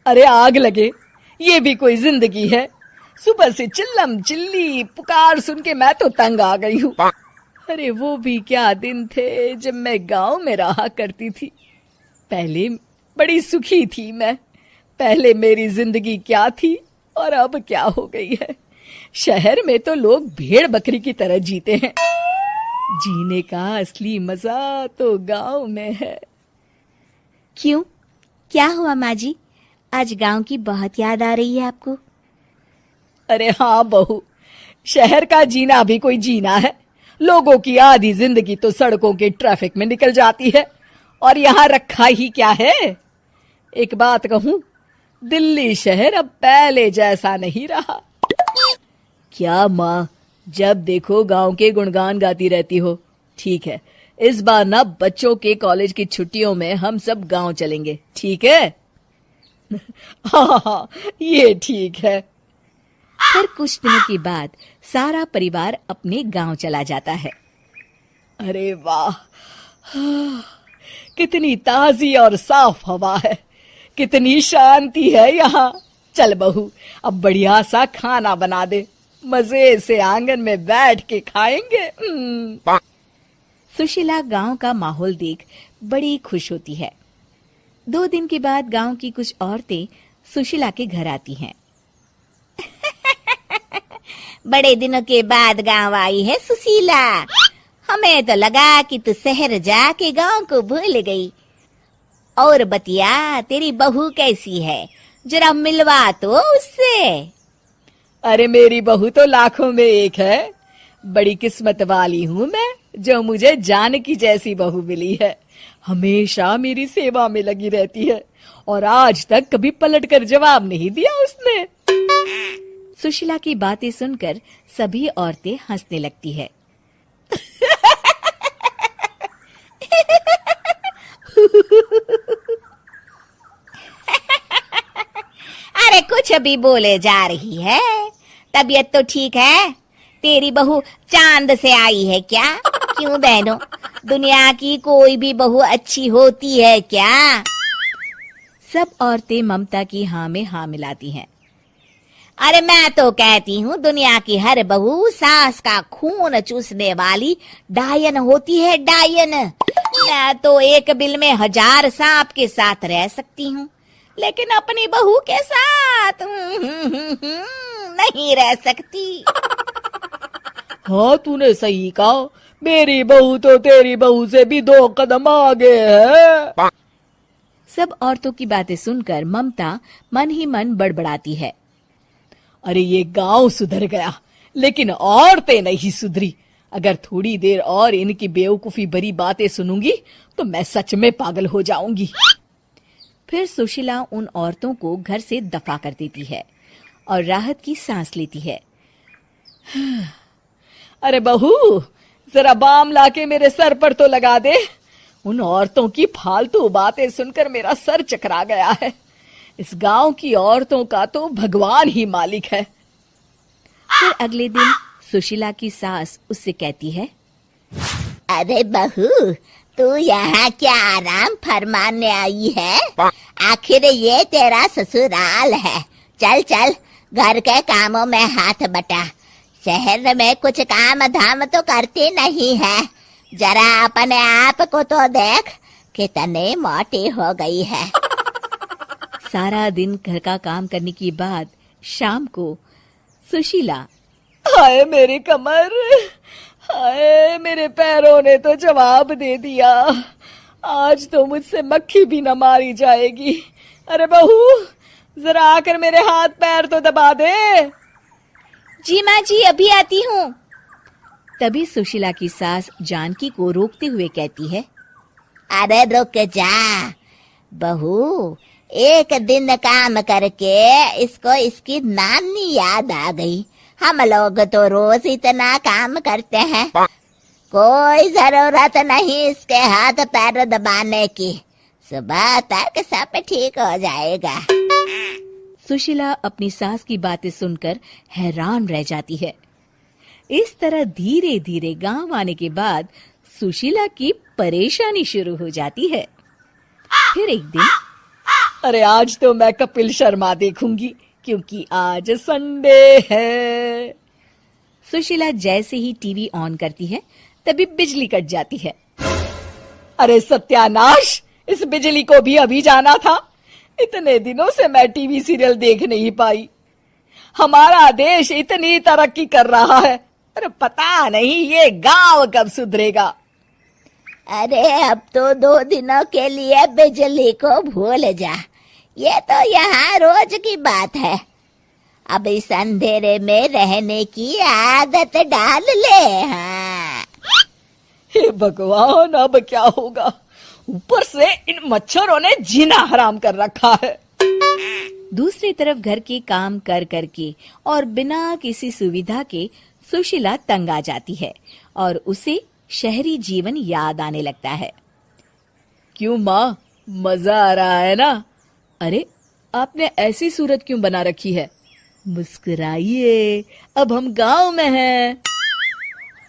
अरे आग लगे, ये भी कोई जिंदगी है। सुबह से चिल्लम चिल्ली पुकार सुन के मैं तो तंग आ गई हूँ। अरे वो भी क्या दिन थे जब मैं गांव में रहा करती थी। पहले बड़ी सुखी थी मैं। पहले मेरी जिंदगी क्या थी और अब क्या हो गई है। शहर में तो लोग भेड़ बकरी की तरह जीते हैं। जीने का असली मजा तो गांव में है। क्यों, क्या हुआ माँ जी? आज गांव की बहुत याद आ रही है आपको? अरे हाँ बहू, शहर का जीना भी कोई जीना है। लोगों की आधी जिंदगी तो सड़कों के ट्रैफिक में निकल जाती है और यहाँ रखा ही क्या है। एक बात कहूँ, दिल्ली शहर अब पहले जैसा नहीं रहा। क्या माँ, जब देखो गांव के गुणगान गाती रहती हो। ठीक है, इस बार ना बच्चों के कॉलेज की छुट्टियों में हम सब गांव चलेंगे, ठीक है? हाँ, ये ठीक है। फिर कुछ दिनों के बाद सारा परिवार अपने गांव चला जाता है। अरे वाह, कितनी ताजी और साफ हवा है, कितनी शांति है यहाँ। चल बहू, अब बढ़िया सा खाना बना दे, मजे से आंगन में बैठ के खाएंगे। सुशीला गांव का माहौल देख बड़ी खुश होती है। 2 दिन के बाद गांव की कुछ औरतें सुशीला के घर आती हैं। बड़े दिनों के बाद गांव आई है सुशीला। हमें तो लगा कि तू शहर जाके गांव को भूल गई। और बतिया, तेरी बहू कैसी है? जरा मिलवा तो उससे। अरे मेरी बहू तो लाखों में एक है। बड़ी किस्मत वाली हूँ मैं जो मुझे जानकी जैसी बहू मिली है। हमेशा मेरी सेवा में लगी रहती है और आज तक कभी पलट कर जवाब नहीं दिया उसने। सुशीला की बातें सुनकर सभी औरतें हंसने लगती है। अरे कुछ भी बोले जा रही है। तबीयत तो ठीक है? तेरी बहू चांद से आई है क्या? क्यों बहनों, दुनिया की कोई भी बहू अच्छी होती है क्या? सब औरतें ममता की हाँ में हाँ मिलाती हैं। अरे मैं तो कहती हूँ दुनिया की हर बहू सास का खून चूसने वाली डायन होती है, डायन। मैं तो एक बिल में 1000 सांप के साथ रह सकती हूँ, लेकिन अपनी बहू के साथ नहीं रह सकती। हाँ, तूने सही कहा। मेरी बहू तो तेरी बहू से भी 2 कदम आगे है। सब औरतों की बातें सुनकर ममता मन ही मन बड़बड़ाती है। अरे ये गांव सुधर गया, लेकिन औरतें नहीं सुधरी। अगर थोड़ी देर और इनकी बेवकूफी भरी बातें सुनूंगी तो मैं सच में पागल हो जाऊंगी। फिर सुशीला उन औरतों को घर से दफा कर देती है और राहत की सांस लेती है। अरे बहू, जरा बाम लाके मेरे सर पर तो लगा दे। उन औरतों की फालतू बातें सुनकर मेरा सर चकरा गया है। इस गांव की औरतों का तो भगवान ही मालिक है। फिर अगले दिन सुशीला की सास उससे कहती है, अरे बहू, तू यहाँ क्या आराम फरमाने आई है? आखिर ये तेरा ससुराल है। चल चल, घर के कामों में हाथ बटा। शहर में कुछ काम धाम तो करती नहीं है। जरा अपने आप को तो देख, कितने मोटी हो गई है। सारा दिन घर का काम करने के बाद शाम को सुशीला, हाय मेरी कमर, हाय मेरे पैरों ने तो जवाब दे दिया। आज तो मुझसे मक्खी भी न मारी जाएगी। अरे बहू, जरा आकर मेरे हाथ पैर तो दबा दे। जी माँ जी, अभी आती हूँ। तभी सुशीला की सास जानकी को रोकते हुए कहती है, अरे रुक जा बहू, एक दिन काम करके इसको इसकी नानी याद आ गई। हम लोग तो रोज इतना काम करते हैं, कोई जरूरत नहीं इसके हाथ पैर दबाने की। सुबह तक सब ठीक हो जाएगा। सुशीला अपनी सास की बातें सुनकर हैरान रह जाती है। इस तरह धीरे धीरे गांव आने के बाद सुशीला की परेशानी शुरू हो जाती है। फिर एक दिन, अरे आज तो मैं कपिल शर्मा देखूंगी क्योंकि आज संडे है। सुशीला जैसे ही टीवी ऑन करती है तभी बिजली कट जाती है। अरे सत्यानाश, इस बिजली को भी अभी जाना था। इतने दिनों से मैं टीवी सीरियल देख नहीं पाई। हमारा देश इतनी तरक्की कर रहा है, अरे पता नहीं ये गांव कब सुधरेगा। अरे अब तो 2 दिनों के लिए बिजली को भूल जा, ये तो यहाँ रोज की बात है। अब इस अंधेरे में रहने की आदत डाल ले। हाँ। हे भगवान, अब क्या होगा? ऊपर से इन मच्छरों ने जीना हराम कर रखा है। दूसरी तरफ घर के काम कर करके और बिना किसी सुविधा के सुशीला तंग आ जाती है और उसे शहरी जीवन याद आने लगता है। क्यों माँ, मजा आ रहा है ना? अरे आपने ऐसी सूरत क्यों बना रखी है? मुस्कुराइए, अब हम गांव में हैं।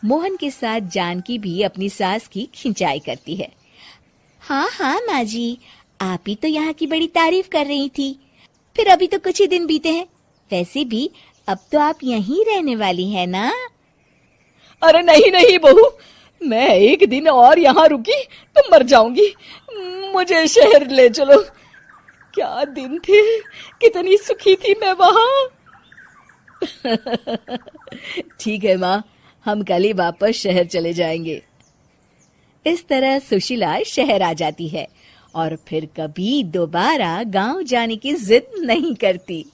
मोहन के साथ जानकी भी अपनी सास की खिंचाई करती है। हाँ हाँ माँ जी, आप ही तो यहाँ की बड़ी तारीफ कर रही थी। फिर अभी तो कुछ ही दिन बीते हैं, वैसे भी अब तो आप यहीं रहने वाली है ना? अरे नहीं नहीं बहू, मैं एक दिन और यहाँ रुकी तो मर जाऊंगी। मुझे शहर ले चलो। क्या दिन थे, कितनी सुखी थी मैं वहां। ठीक है माँ, हम कल ही वापस शहर चले जाएंगे। इस तरह सुशीला शहर आ जाती है और फिर कभी दोबारा गांव जाने की जिद नहीं करती।